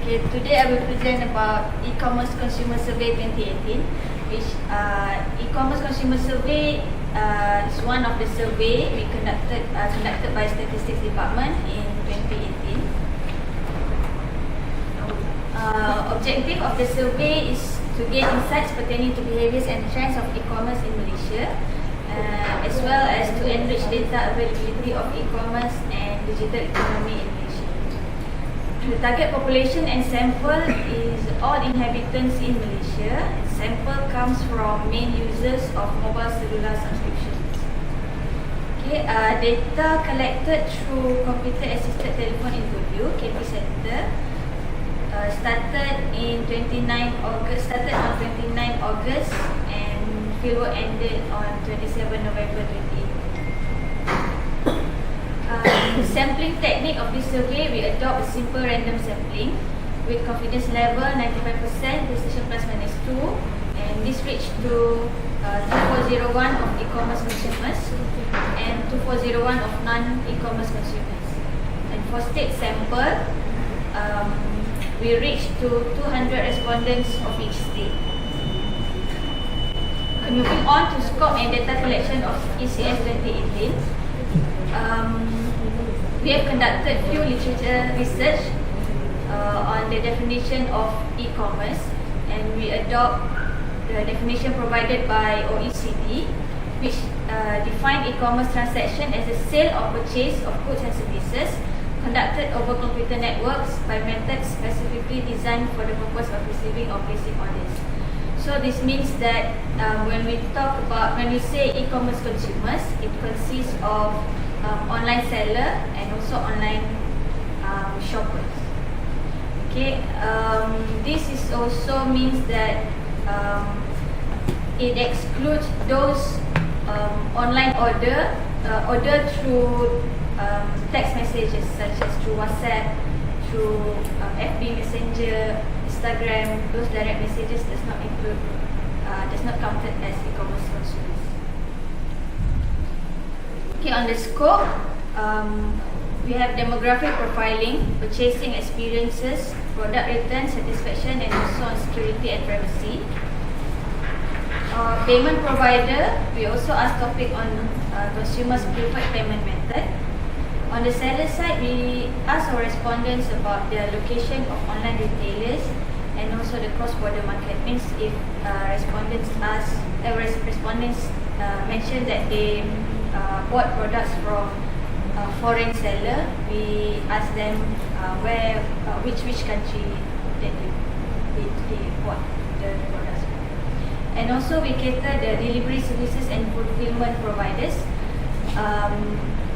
Okay, today I will present about e-commerce consumer survey 2018, which e-commerce consumer survey is one of the survey we conducted by Statistics Department in 2018. Objective of the survey is to gain insights pertaining to behaviors and trends of e-commerce in Malaysia, as well as to enrich data availability of e-commerce and digital economy in Malaysia. The target population and sample is all inhabitants in Malaysia. Sample comes from main users of mobile cellular subscriptions. Okay, data collected through computer assisted telephone interview (KP Center) started on 29 August and fieldwork ended on 27 November 2018. Sampling technique of this survey, we adopt a simple random sampling with confidence level 95%, precision plus minus 2, and this reached to 2401 of e-commerce consumers and 2401 of non-e-commerce consumers. And for state sample, we reached to 200 respondents of each state. Moving on to scope and data collection of ECS 2018. We have conducted few literature research on the definition of e-commerce, and we adopt the definition provided by OECD, which define e-commerce transaction as a sale or purchase of goods and services conducted over computer networks by methods specifically designed for the purpose of receiving or placing orders. So this means that when we say e-commerce consumers, it consists of online seller and also online shoppers. Okay, this is also means that it excludes those online order through text messages such as through WhatsApp, through FB Messenger, Instagram. Those direct messages does not counted as e-commerce consumers. Okay, on the scope, we have demographic profiling, purchasing experiences, product return satisfaction, and also on security and privacy. Payment provider, we also ask topic on consumers' preferred payment method. On the seller side, we ask our respondents about their location of online retailers and also the cross-border market. Means if respondents mention that they bought products from foreign seller, we ask them which country that they bought the products from. And also we cater the delivery services and fulfillment providers.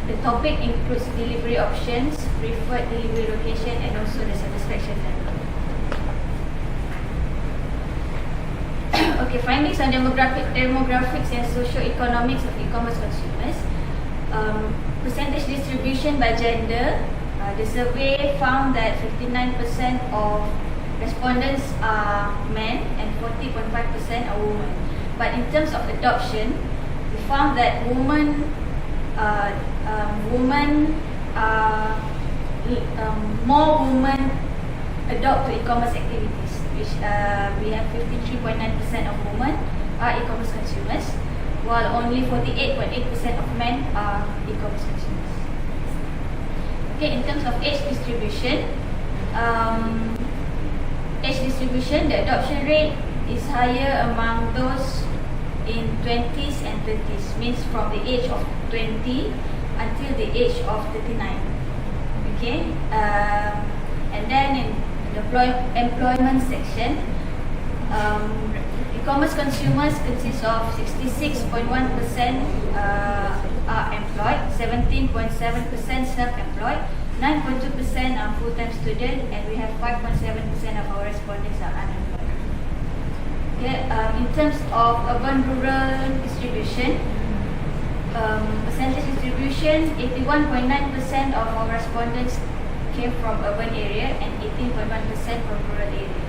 The topic includes delivery options, preferred delivery location, and also the satisfaction level. Okay, findings on demographics and socio-economics of e-commerce consumers. Percentage distribution by gender. The survey found that 59% of respondents are men and 40.5% are women. But in terms of adoption, we found that women more women adopt to e-commerce activities, which we have 53.9% of women are e-commerce consumers, while only 48.8% of men are e-commerce consumers. Okay, in terms of age distribution, the adoption rate is higher among those in 20s and 30s, means from the age of 20 until the age of 39. Okay, and then in the employment section, e-commerce consumers consist of 66.1% are employed, 17.7% self-employed, 9.2% are full-time student, and we have 5.7% of our respondents are unemployed. Okay, in terms of urban-rural distribution, percentage distribution, 81.9% of our respondents came from urban area and 18.1% from rural area.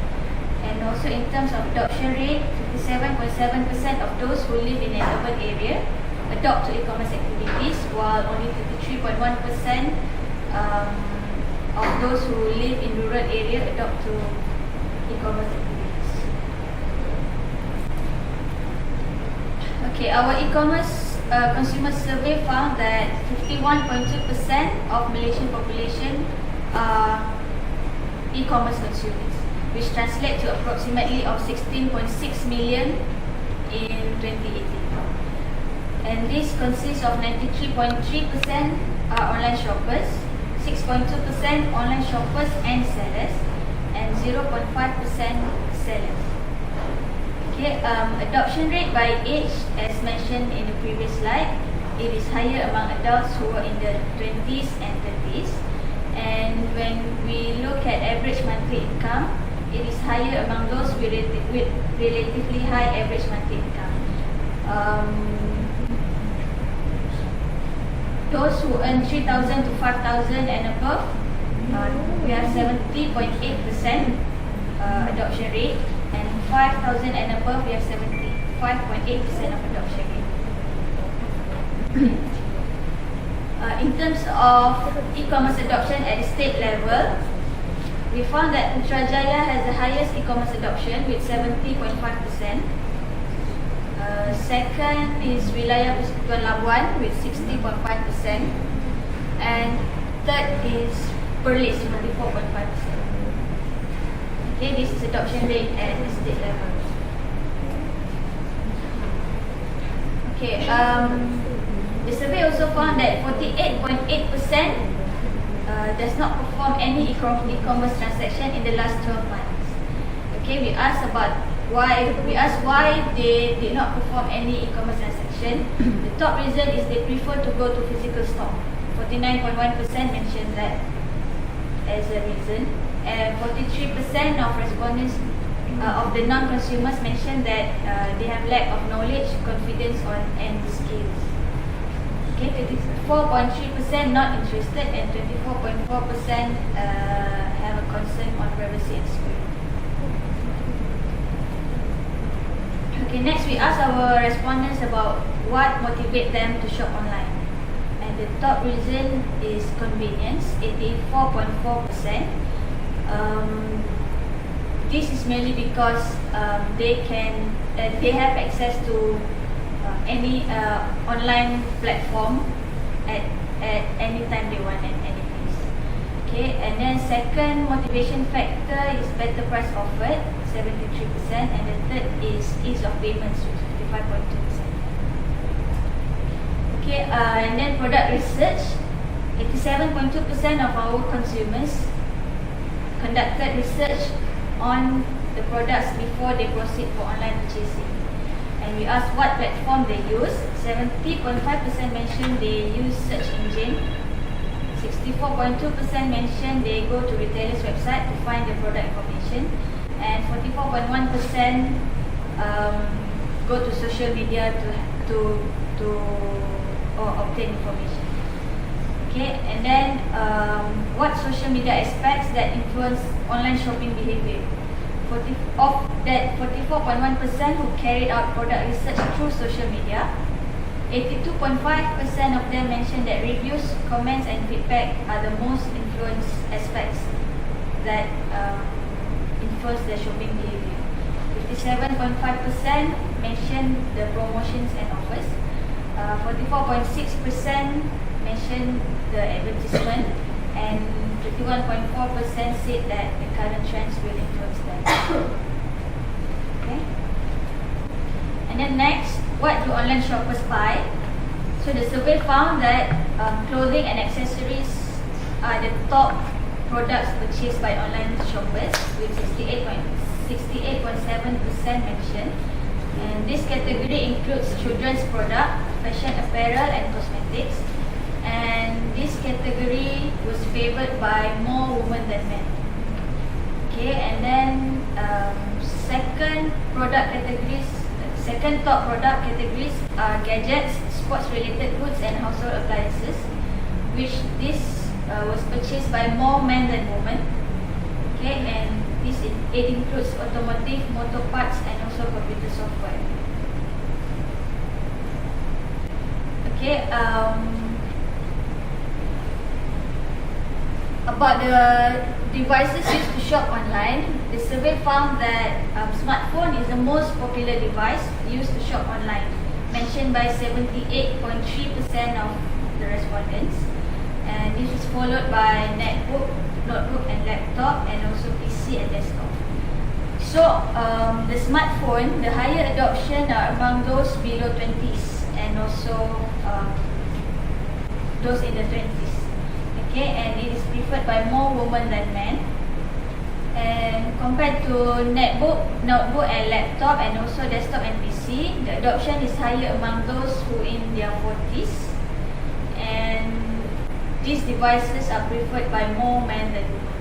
And also in terms of adoption rate, 57.7% of those who live in an urban area adopt to e-commerce activities, while only 33.1% of those who live in rural area adopt to e-commerce activities. Okay, our e-commerce consumer survey found that 51.2% of Malaysian population are e-commerce consumers, which translate to approximately of 16.6 million in 2018. And this consists of 93.3% are online shoppers, 6.2% online shoppers and sellers, and 0.5% sellers. Okay, adoption rate by age, as mentioned in the previous slide, it is higher among adults who are in the 20s and 30s. And when we look at average monthly income, it is higher among those with relatively high average monthly income. Those who earn 3,000 to 5,000 and above, we have 70.8% adoption rate, and 5,000 and above, we have 75.8% of adoption rate. In terms of e-commerce adoption at the state level, we found that Putrajaya has the highest e-commerce adoption with 70.5%. Second is Wilayah Persekutuan Labuan with 60.5%, and third is Perlis 44.5%. Okay, this is adoption rate at the state level. Okay, the survey also found that 48.8% does not perform any e-commerce transaction in the last 12 months. Okay, we asked why they did not perform any e-commerce transaction. The top reason is they prefer to go to physical store. 49.1% mentioned that as a reason, and 43% of respondents of the non-consumers mentioned that they have lack of knowledge, confidence and skills. Okay, 34.3% not interested, and 24.4% have a concern on privacy and security. Okay, next we ask our respondents about what motivates them to shop online. And the top reason is convenience, 84.4%. This is mainly because they have access to any online platform at any time they want and any place. Okay, and then second motivation factor is better price offered, 73%, and the third is ease of payments, 55.2%. Okay, and then product research, 87.2% of our consumers conducted research on the products before they proceed for online purchasing. And we asked what platform they use. 70.5% mentioned they use search engine. 64.2% mentioned they go to retailers' website to find the product information. And 44.1% go to social media to obtain information. Okay, and then what social media aspects that influence online shopping behavior? Of that 44.1% who carried out product research through social media, 82.5% of them mentioned that reviews, comments and feedback are the most influence aspects that influence their shopping behavior. 57.5% mentioned the promotions and offers. 44.6% mentioned the advertisement, and 51.4% said that the current trends will influence them. Okay. And then next, what do online shoppers buy? So the survey found that clothing and accessories are the top products purchased by online shoppers, with 68.7% mentioned. And this category includes children's product, fashion apparel and cosmetics. And this category was favored by more women than men. Okay, and then second top product categories are gadgets, sports related goods and household appliances, which this was purchased by more men than women. Okay, and it includes automotive, motor parts and also computer software. Okay, About the devices used to shop online, the survey found that smartphone is the most popular device used to shop online, mentioned by 78.3% of the respondents. And this is followed by netbook, notebook and laptop, and also PC and desktop. So the smartphone, the higher adoption are among those below 20s and also those in the 20s. Okay, and it is preferred by more women than men. And compared to netbook, notebook and laptop and also desktop and PC, the adoption is higher among those who in their 40s. And these devices are preferred by more men than women.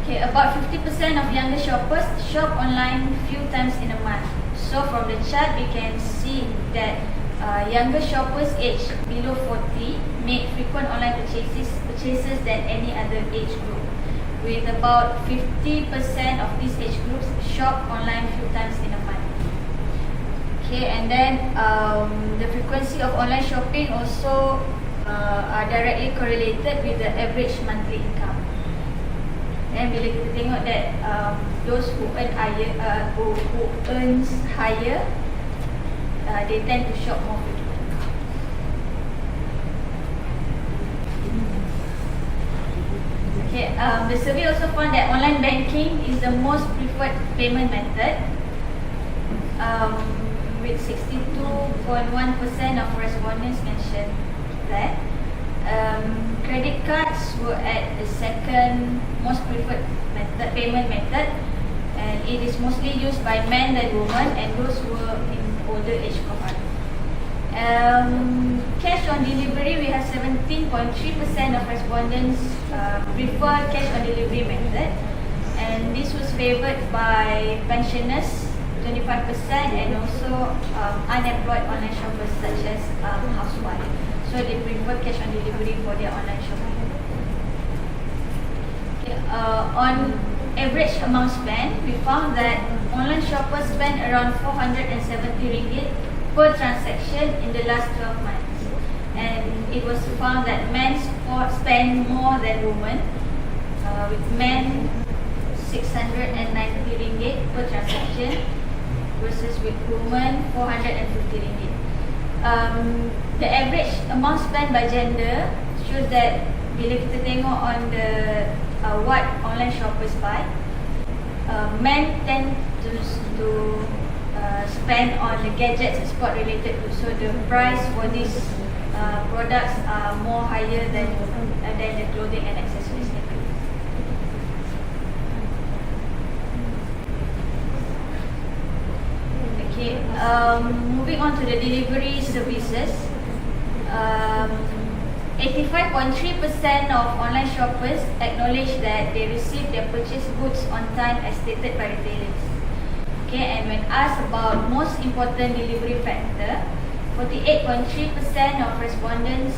Okay, about 50% of younger shoppers shop online few times in a month. So from the chart, we can see that younger shoppers aged below 40 make frequent online purchases than any other age group, with about 50% of these age groups shop online few times in a month. Okay, and then the frequency of online shopping also are directly correlated with the average monthly income. Dan bila kita tengok that those who earn higher, who earns higher, they tend to shop more frequently. Okay, the survey also found that online banking is the most preferred payment method, with 62.1% of respondents mentioned that. Credit cards were at the second most preferred payment method, and it is mostly used by men than women and those who are in older age cohort. Cash on delivery, we have 17.3% of respondents prefer cash on delivery method, and this was favoured by pensioners 25% and also unemployed online shoppers such as housewives. So they prefer cash on delivery for their online shopping. Okay, on average amount spent, we found that online shoppers spend around 470 ringgit per transaction in the last 12 months. And it was found that men spend more than women, with men 690 ringgit per transaction versus with women 450 ringgit. The average amount spent by gender shows that bila kita tengok on the what online shoppers buy, men tend to spend on the gadgets and sport related goods. So the price for these products are more higher than the clothing and accessories. Okay, moving on to the delivery services. 85.3% of online shoppers acknowledge that they receive their purchased goods on time as stated by retailers. Okay, and when asked about most important delivery factor, 48.3% of respondents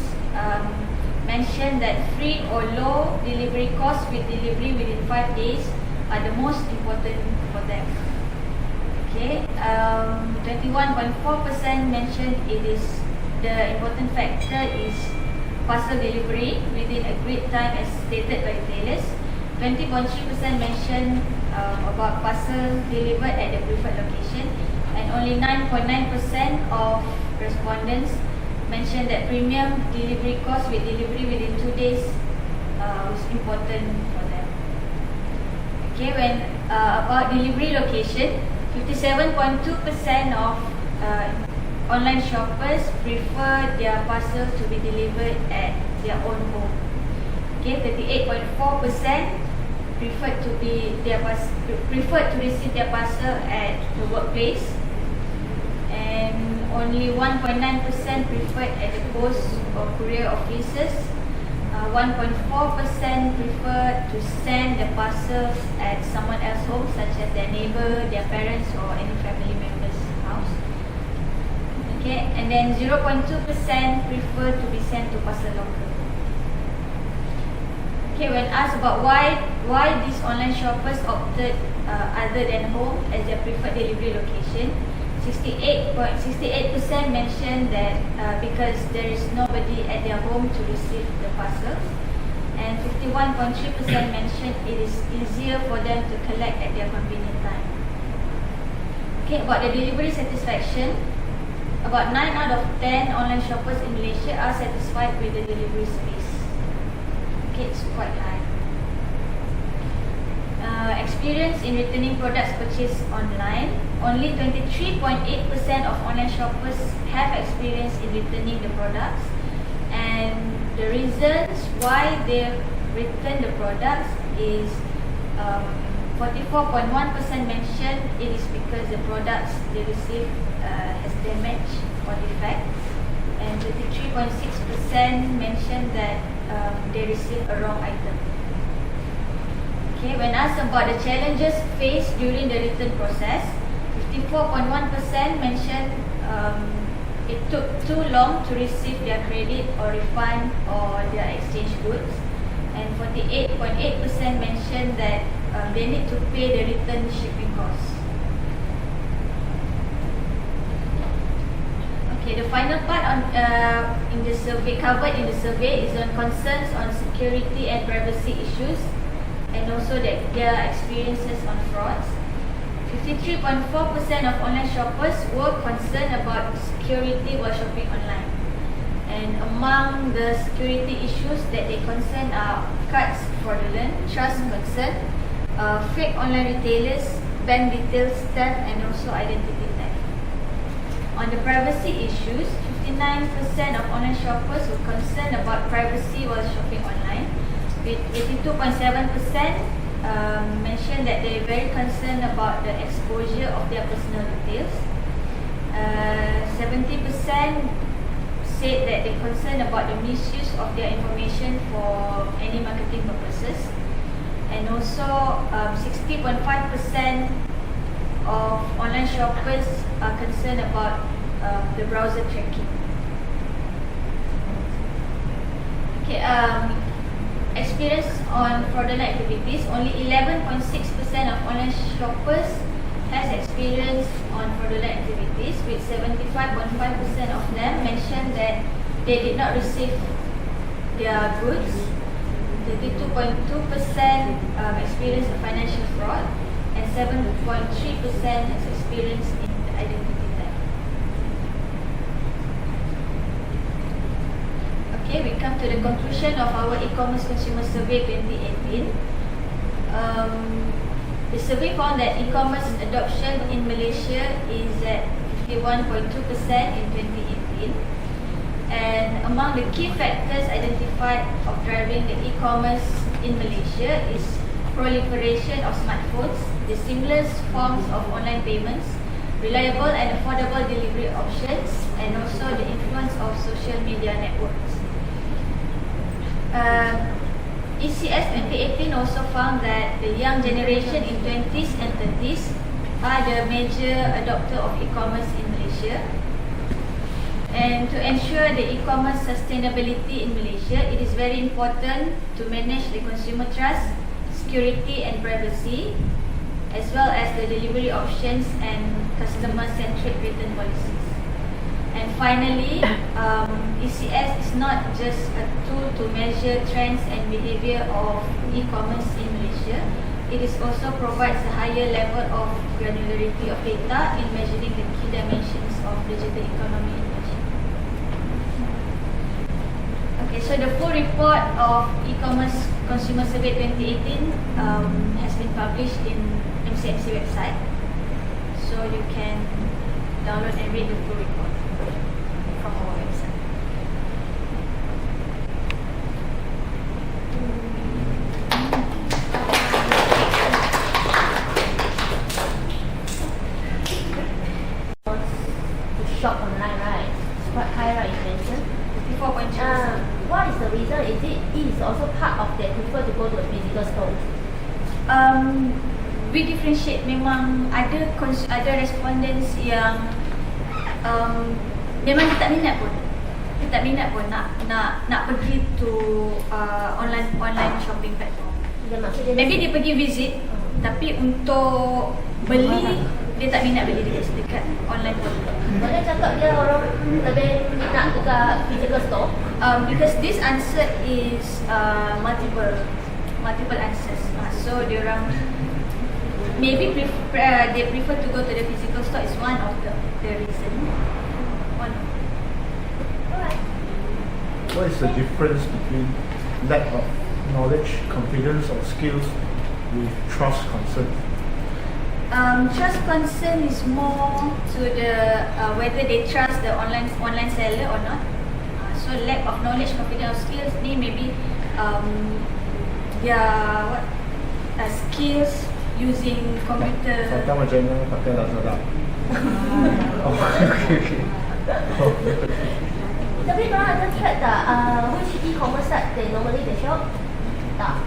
mentioned that free or low delivery costs with delivery within 5 days are the most important for them. Okay, 21.4% mentioned it is the important factor is parcel delivery within agreed time as stated by retailers. 20.3% mentioned about parcel delivered at the preferred location, and only 9.9% of respondents mentioned that premium delivery cost with delivery within 2 days was important for them. Okay, when about delivery location, 57.2% of online shoppers prefer their parcel to be delivered at their own home. Okay, 38.4% preferred to receive their parcel at the workplace, and only 1.9% preferred at the post or courier offices. 1.4% prefer to send the parcels at someone else's home, such as their neighbor, their parents, or any family member's house. Okay, and then 0.2% prefer to be sent to parcel locker. Okay, when asked about why these online shoppers opted other than home as their preferred delivery location, 68% mentioned that because there is nobody at their home to receive the parcels, and 51.3% mentioned it is easier for them to collect at their convenient time. Okay, about the delivery satisfaction, about 9 out of 10 online shoppers in Malaysia are satisfied with the delivery service. Okay, it's quite high. Experience in returning products purchased online, only 23.8% of online shoppers have experience in returning the products, and the reasons why they return the products is 44.1% mentioned it is because the products they receive has damage or defect, and 33.6% mentioned that they receive a wrong item. Okay, when asked about the challenges faced during the return process, 54.1% mentioned it took too long to receive their credit or refund or their exchange goods, and 48.8% mentioned that they need to pay the return shipping costs. Okay, the final part on in the survey covered in the survey is on concerns on security and privacy issues, and also that their experiences on frauds. 53.4% of online shoppers were concerned about security while shopping online. And among the security issues that they concern are cards fraudulent, trust concern, fake online retailers, bank details theft, and also identity theft. On the privacy issues, 59% of online shoppers were concerned about privacy while shopping online, with 82.7% mentioned that they are very concerned about the exposure of their personal details. 70% said that they're concerned about the misuse of their information for any marketing purposes, and also 60.5% of online shoppers are concerned about the browser tracking. Okay, experience on fraudulent activities, only 11.6% of online shoppers has experience on fraudulent activities, with 75.5% of them mentioned that they did not receive their goods. 32.2% experience of financial fraud, and 7.3% has experience in identity theft. Okay, we come to the conclusion of our e-commerce consumer survey 2018. The survey found that e-commerce adoption in Malaysia is at 51.2% in 2018. And among the key factors identified of driving the e-commerce in Malaysia is proliferation of smartphones, the seamless forms of online payments, reliable and affordable delivery options, and also the influence of social media networks. ECS 2018 also found that the young generation in 20s and 30s are the major adopter of e-commerce in Malaysia. And to ensure the e-commerce sustainability in Malaysia, it is very important to manage the consumer trust, security and privacy, as well as the delivery options and customer-centric return policies. And finally, ECS is not just a tool to measure trends and behavior of e-commerce in Malaysia. It is also provides a higher level of granularity of data in measuring the key dimensions of digital economy in Malaysia. Okay, so the full report of e-commerce consumer survey 2018 has been published in MCMC website. So you can download and read the full report from our website. To shop online, right? It's quite high, right? You mentioned 54.2%. What is the reason? Is it also part of they prefer to go to a physical store? We differentiate. Memang ada respondents yang memang dia tak minat pun nak pergi to online shopping platform. Maybe dia pergi visit, tapi untuk beli dia tak minat beli dekat online portal. Boleh cakap dia orang lebih minat dekat physical store. Because this answer is multiple answers. So dia orang maybe they prefer to go to the physical store is one of the reason. Alright. What is the difference between lack of knowledge, confidence, or skills with trust concern? Trust concern is more to the whether they trust the online seller or not. So lack of knowledge, confidence, or skills ni maybe skills using computer. Contoh macam mana pakai Lazada. Oh, okay. Tapi korang ada track tak which e-commerce site they normally they shop? Tak.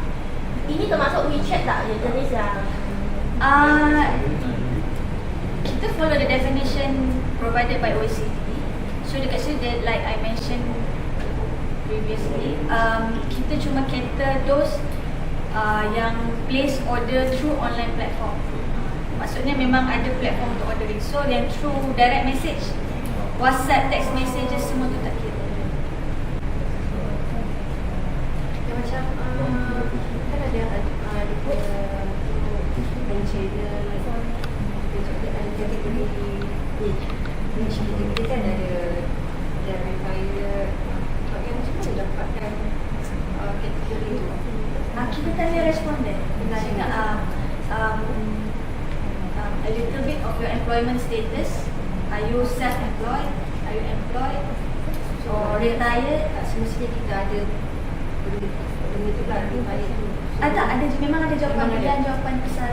Ini termasuk WeChat tak? Yang jenis yang kita follow the definition provided by OECD. So dekat situ like I mentioned previously, kita cuma cater those yang place order through online platform. Maksudnya memang ada platform untuk ordering. So yang through direct message, WhatsApp, text messages semua tu tak kira. Macam kan ada China kategori niche kita kan ada verifier yang macam mana dapatkan kategori tu? Kita tanya responden. Kita cakap a little bit of your employment status. Are you self-employed? Are you employed? Or retired? Semestinya kita ada benda tu lah, ada tu. Ada memang ada jawapan Memang ada. pilihan jawapan besar.